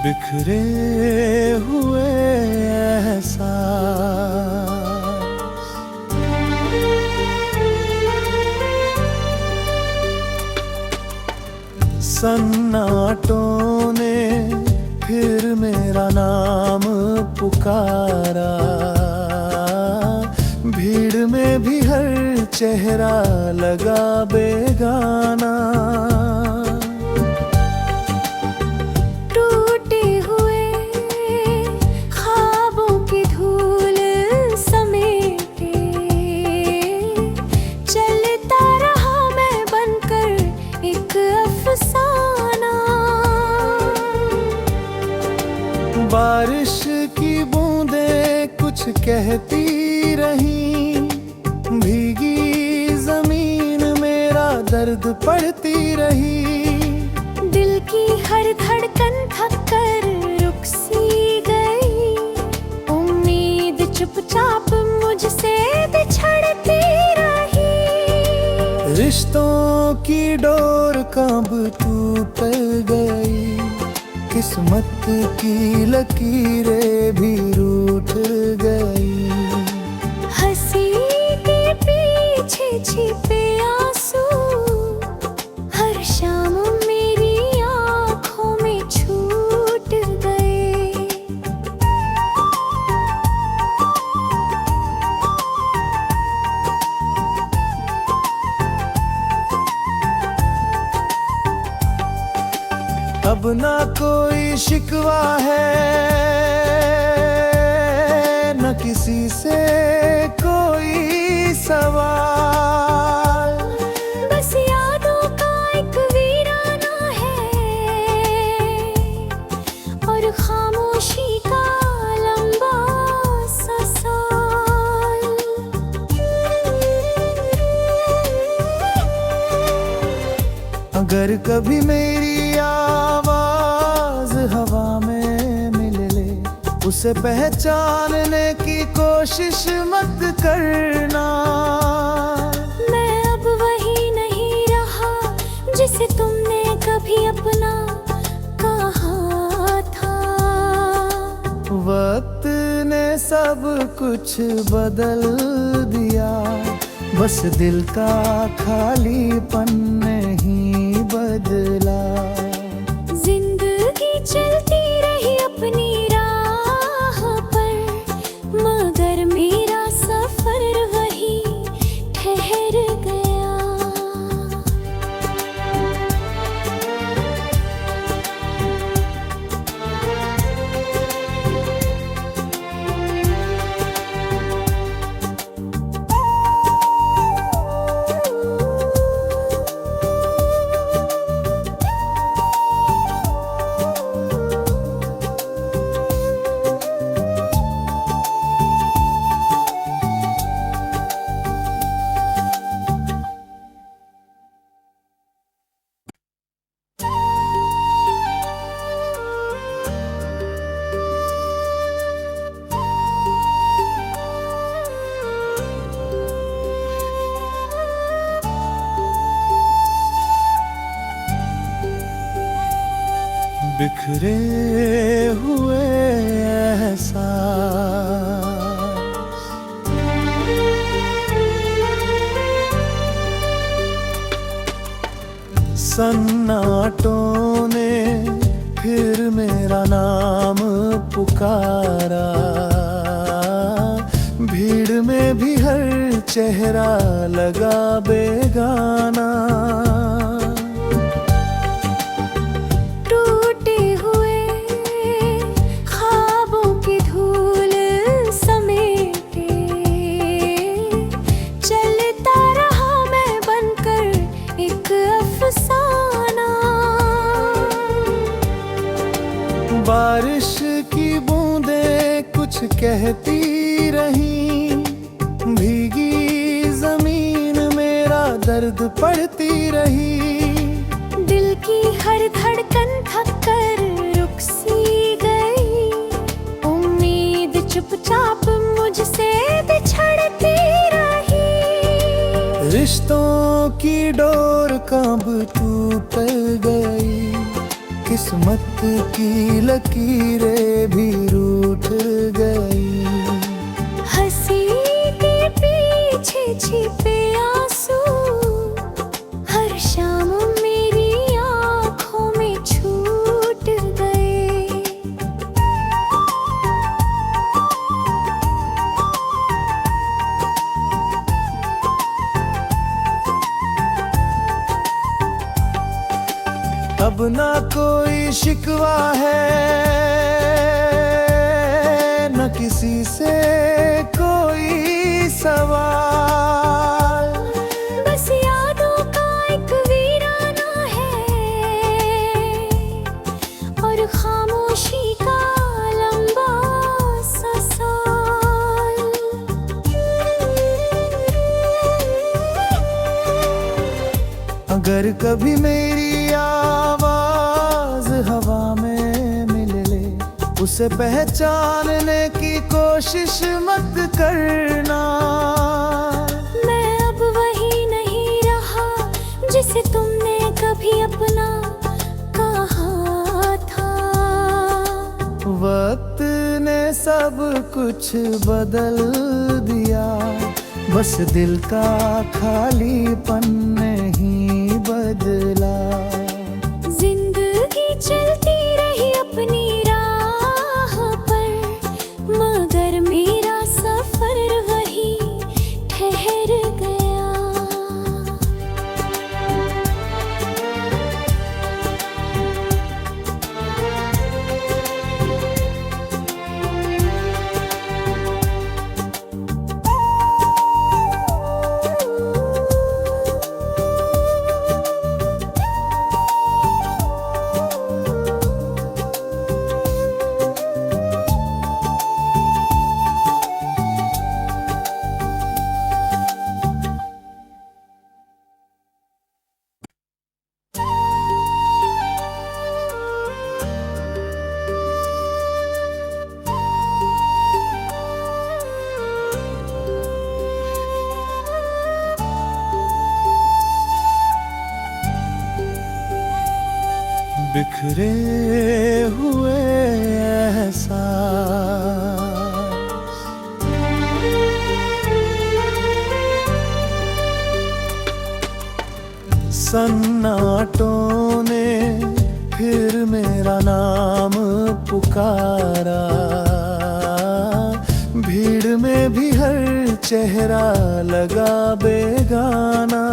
बिखरे हुए एहसास, सन्नाटों ने फिर मेरा नाम पुकारा। भीड़ में भी हर चेहरा लगा बेगाना। टूटे हुए ख्वाबों की धूल समेटे चलता रहा मैं बनकर एक अफसाना। बारिश की बूंदें कुछ कहती रही, भीगी जमीन मेरा दर्द पढ़ती रही। दिल की हर धड़कन थक कर रुक सी गई, उम्मीद चुपचाप मुझसे बिछड़ती रही। रिश्तों की डोर कब टूट गई, किस्मत की लकीरें भी रूठ गई। हंसी के पीछे छिपे आंसू हर शाम मेरी आँखों में छूट गए। अब ना कोई शिकवा है, न किसी से कोई सवाल। बस यादों का एक वीराना है और खामोशी का लंबा सा साल। अगर कभी मेरी आवाज हवा में मिल ले, उसे पहचानने की कोशिश मत करना। मैं अब वही नहीं रहा जिसे तुमने कभी अपना कहा था। वक्त ने सब कुछ बदल दिया, बस दिल का खालीपन नहीं बदला। जिंदगी चलती रही अपनी राह पर, मगर मेरा सफर वही ठहर गया। बिखरे हुए एहसास, सन्नाटों ने फिर मेरा नाम पुकारा। भीड़ में भी हर चेहरा लगा बेगाना। टूटे हुए ख्वाबों की धूल समेटे चलता रहा मैं बनकर एक अफसाना। बारिश की बूंदें कुछ कहती रही, भीगी जमीन मेरा दर्द पढ़ती रही। दिल की हर धड़कन थक कर रुक सी गई, उम्मीद चुपचाप मुझसे बिछड़ती रही। रिश्तों की डोर कब टूट गई, किस्मत की लकीरें भी रूठ गई। हंसी के पीछे छिपे आंसू हर शाम मेरी आंखों में छूट गए। अब ना कोई शिकवा है, न किसी से कोई सवाल। बस यादों का एक वीराना है और खामोशी का लंबा सा साल। अगर कभी मेरी आवाज हवा में मिल ले, उसे पहचानने की कोशिश मत करना। मैं अब वही नहीं रहा जिसे तुमने कभी अपना कहा था। वक्त ने सब कुछ बदल दिया, बस दिल का खालीपन नहीं बदला। जिंदगी चलती रही अपनी राह पर, मगर मेरा सफर वही ठहर गया। बिखरे हुए एहसास, सन्नाटों ने फिर मेरा नाम पुकारा। भीड़ में भी हर चेहरा लगा बेगाना।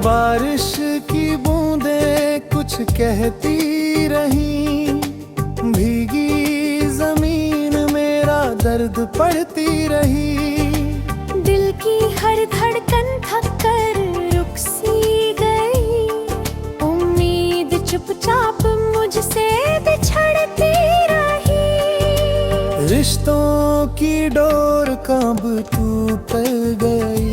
बारिश की बूंदें कुछ कहती रहीं, भीगी जमीन मेरा दर्द पढ़ती रही। दिल की हर धड़कन थक कर रुक सी गई, उम्मीद चुपचाप मुझसे बिछड़ती रही। रिश्तों की डोर कब टूट गई,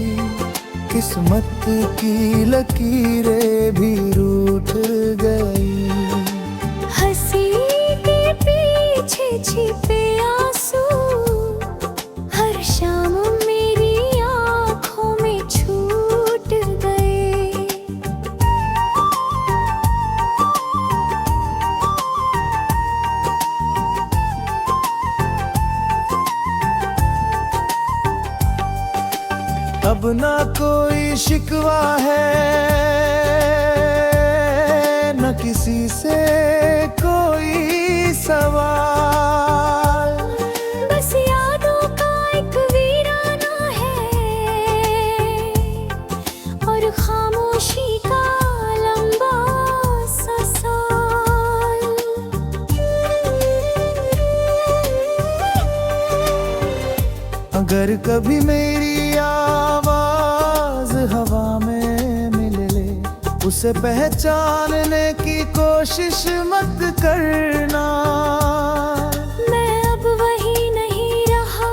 किस्मत की लकीरें भी रूठ गई। हंसी के पीछे छिपे आंसू हर शाम मेरी आंखों में छूट गए। अब ना कोई शिकवा है, न किसी से कोई सवाल। बस यादों का एक वीराना है और खामोशी का लंबा सा साल। अगर कभी मेरी आवाज हवा में मिल ले, उसे पहचानने की कोशिश मत करना। मैं अब वही नहीं रहा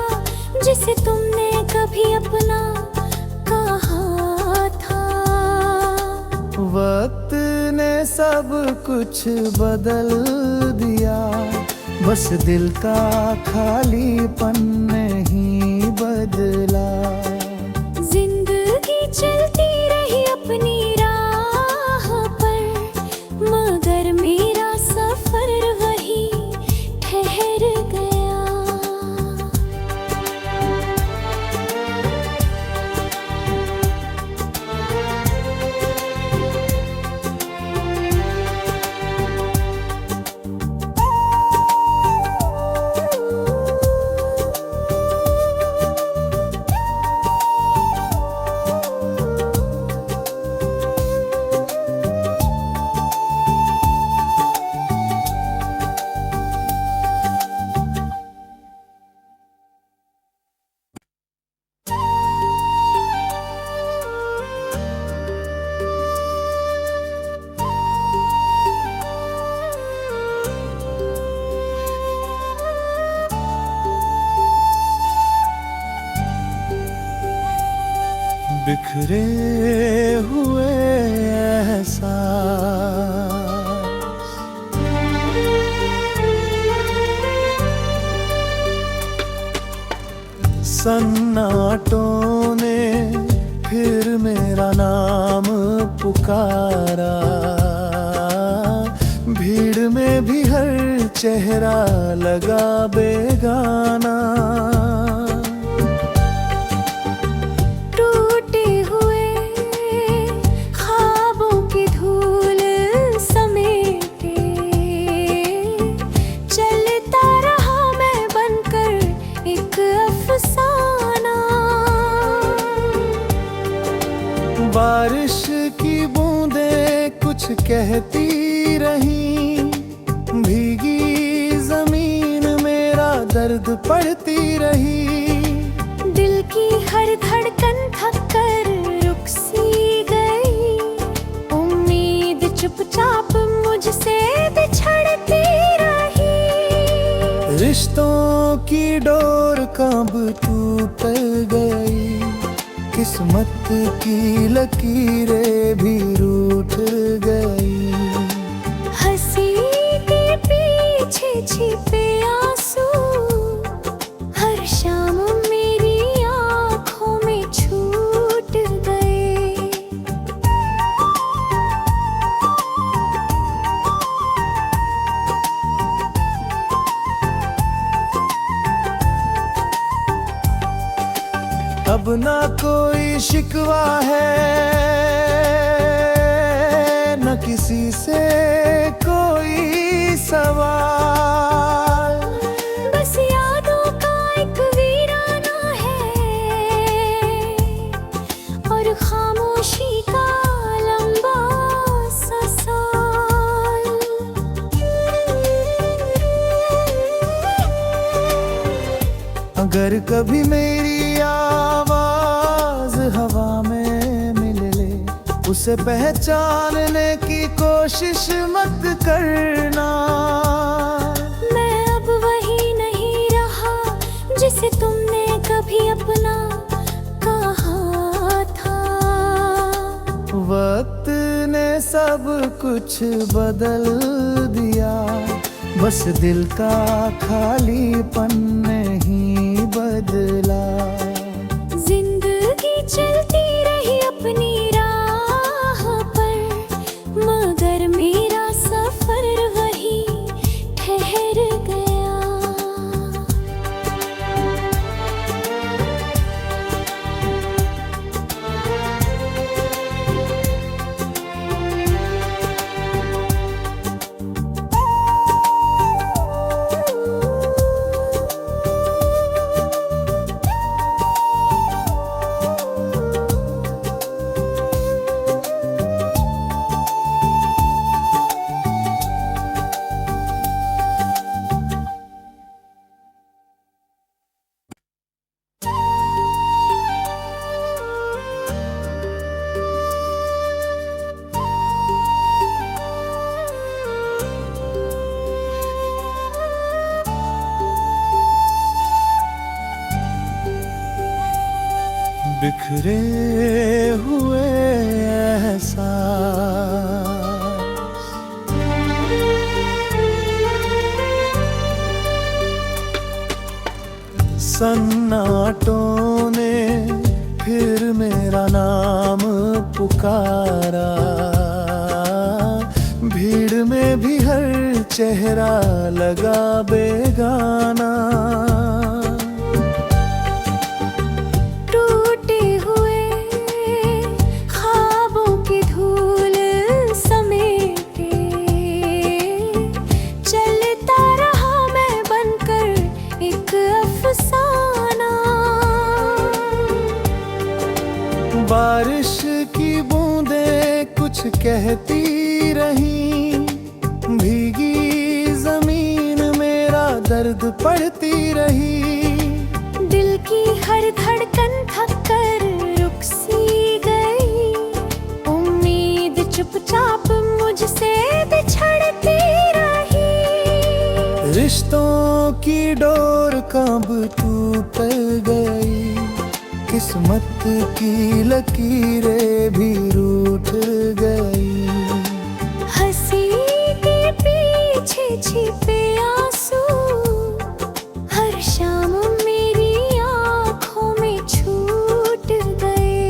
जिसे तुमने कभी अपना कहा था। सब कुछ बदल दिया, बस दिल का खालीपन नहीं बदला। जिंदगी चलती रही अपनी राह पर, मगर मेरा सफर वही ठहर गया। बिखरे हुए एहसास, सन्नाटों ने फिर मेरा नाम पुकारा। भीड़ में भी हर चेहरा लगा बेगाना। बारिश की बूंदें कुछ कहती रही, भीगी जमीन मेरा दर्द पढ़ती रही। दिल की हर धड़कन थक कर रुक सी गई, उम्मीद चुपचाप मुझसे बिछड़ती रही। रिश्तों की डोर कब टूट गई, किस्मत की लकीरें भी रूठ गई। हंसी के पीछे छिपे आंसू हर शाम मेरी आंखों में छूट गए। अब ना कोई शिकवा है, न किसी से कोई सवाल। बस यादों का एक वीराना है और खामोशी का लंबा सा साल। अगर कभी मेरी आवाज हवा में मिल ले, उसे पहचानने की कोशिश मत करना। मैं अब वही नहीं रहा जिसे तुमने कभी अपना कहा था। वक्त ने सब कुछ बदल दिया, बस दिल का खालीपन नहीं बदला। जिंदगी चलती रही अपनी राह पर, मगर मेरा सफर वही ठहर गया। बिखरे हुए एहसास, मेरा नाम पुकारा, भीड़ में भी हर चेहरा लगा बेगाना। टूटे हुए ख्वाबों की धूल समेटे, चलता रहा मैं बनकर एक अफसाना। बारिश की बूंदें कुछ कहती रही, भीगी जमीन मेरा दर्द पढ़ती रही। दिल की हर धड़कन थक कर रुक सी गई, उम्मीद चुपचाप मुझसे बिछड़ती रही। रिश्तों की डोर कब टूट गई, किस्मत की लकीरें भी रूठ गई। हंसी के पीछे छिपे आंसू हर शाम मेरी आँखों में छूट गए।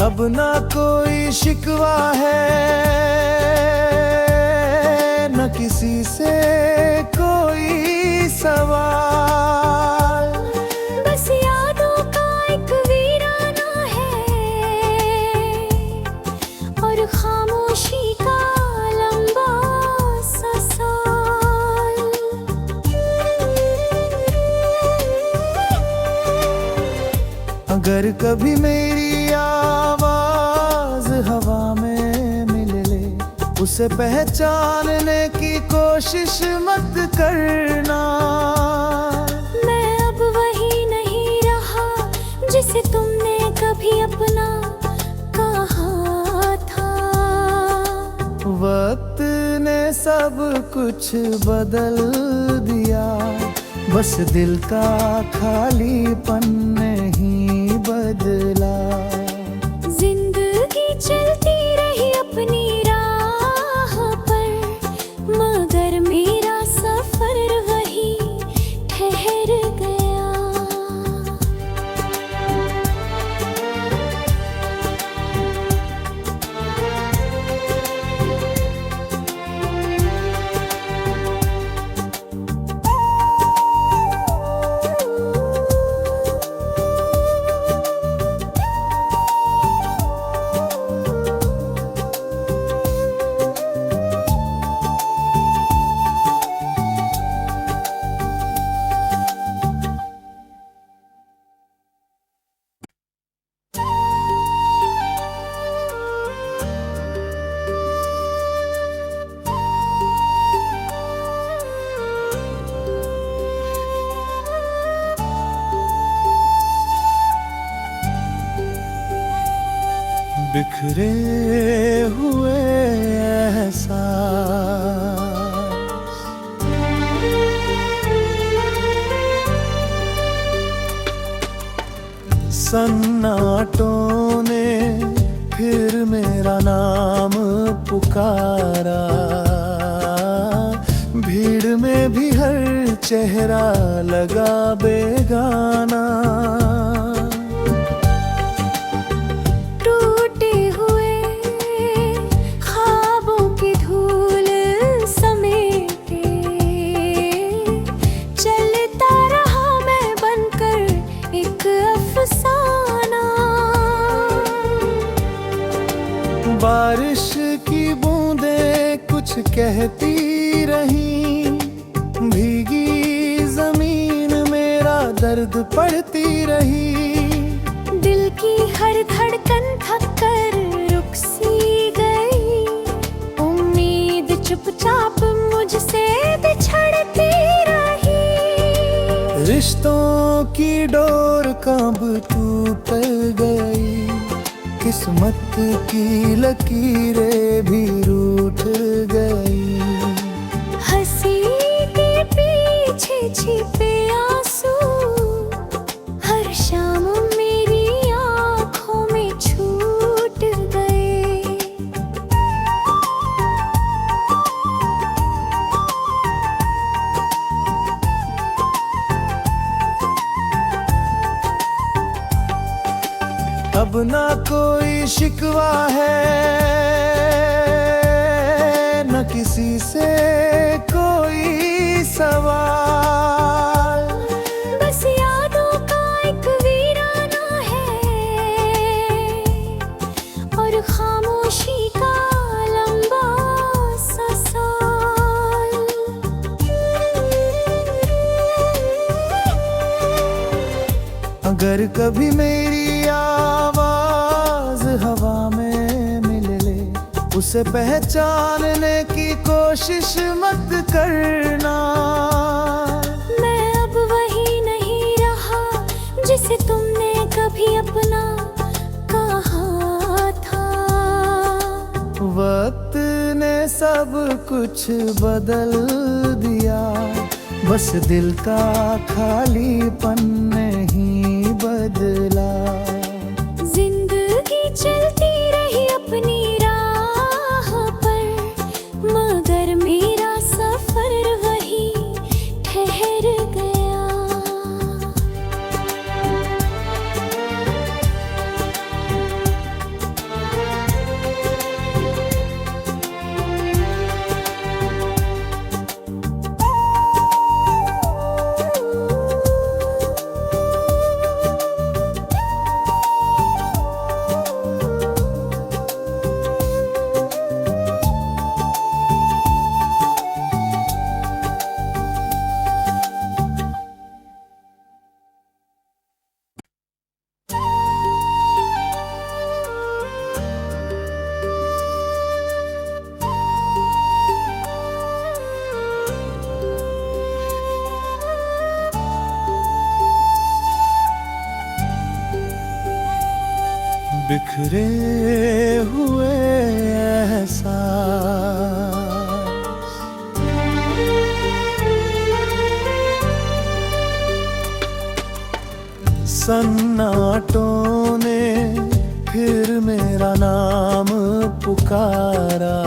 अब ना कोई शिकवा है, न किसी से कोई सवाल। बस यादों का एक वीराना है और खामोशी का लंबा सा साल। अगर कभी मेरी आवाज हवा में मिल ले, उसे पहचानने की कोशिश मत करना। मैं अब वही नहीं रहा जिसे तुमने कभी अपना कहा था। वक्त ने सब कुछ बदल दिया, बस दिल का खालीपन नहीं बदला। जिंदगी चलती रही अपनी राह पर, मगर मेरा सफर वही ठहर गया। बिखरे हुए एहसास, सन्नाटों ने फिर मेरा नाम पुकारा, भीड़ में भी हर चेहरा लगा बेगाना। टूटे हुए ख्वाबों की धूल समेटे, चलता रहा मैं बनकर एक अफसाना। बारिश की बूंदें कुछ कहती रही, भीगी जमीन मेरा दर्द पढ़ती रही। दिल की हर धड़कन थक कर रुक सी गई, उम्मीद चुपचाप मुझसे बिछड़ती रही। रिश्तों की डोर कब टूट गई, किस्मत की लकीरें भी रूठ गई। हंसी के पीछे छिपे आंसू हर शाम मेरी आँखों में छूट गए। ना कोई शिकवा है, न किसी से कोई सवाल। बस यादों का एक वीराना है और खामोशी का लंबा सा साल। अगर कभी मेरी आवाज हवा में मिल ले, उसे पहचानने की कोशिश मत करना। मैं अब वही नहीं रहा जिसे तुमने कभी अपना कहा था। वक्त ने सब कुछ बदल दिया, बस दिल का खालीपन नहीं बदला। जिंदगी चलती रही अपनी राह पर, मगर मेरा सफर वही ठहर गया। बिखरे हुए एहसास, सन्नाटों ने फिर मेरा नाम पुकारा।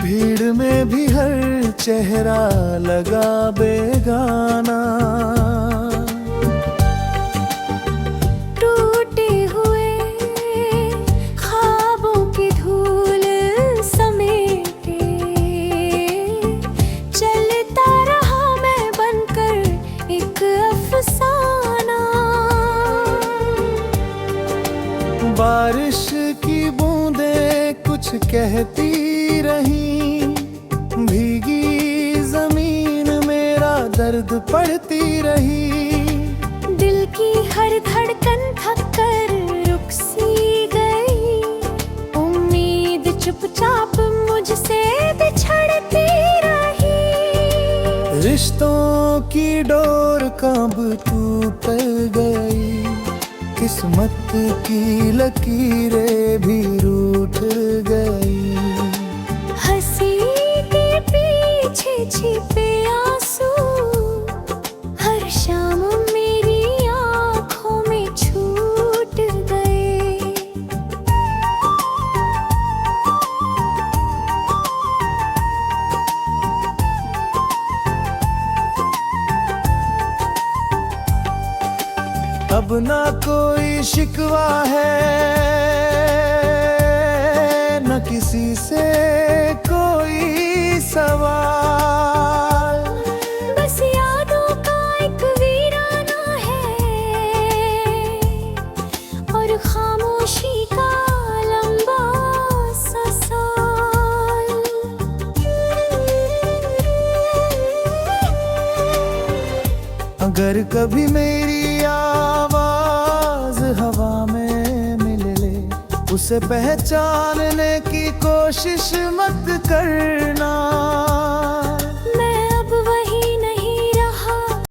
भीड़ में भी हर चेहरा लगा बेगाना। बारिश की बूंदें कुछ कहती रहीं, भीगी जमीन मेरा दर्द पढ़ती रही। दिल की हर धड़कन थक कर रुक सी गई, उम्मीद चुपचाप मुझसे बिछड़ती रही। रिश्तों की डोर कब टूट गई, किस्मत की लकीरें भी रूठ गई। हंसी के पीछे छिपे आंसू हर शाम मेरी आँखों में छूट गए। अब ना कोई शिकवा है, न किसी से कोई सवाल। बस यादों का एक वीराना है और खामोशी का लंबा सा साल। अगर कभी मेरी आवाज हवा में मिल ले, उसे पहचानने की कोशिश मत कर।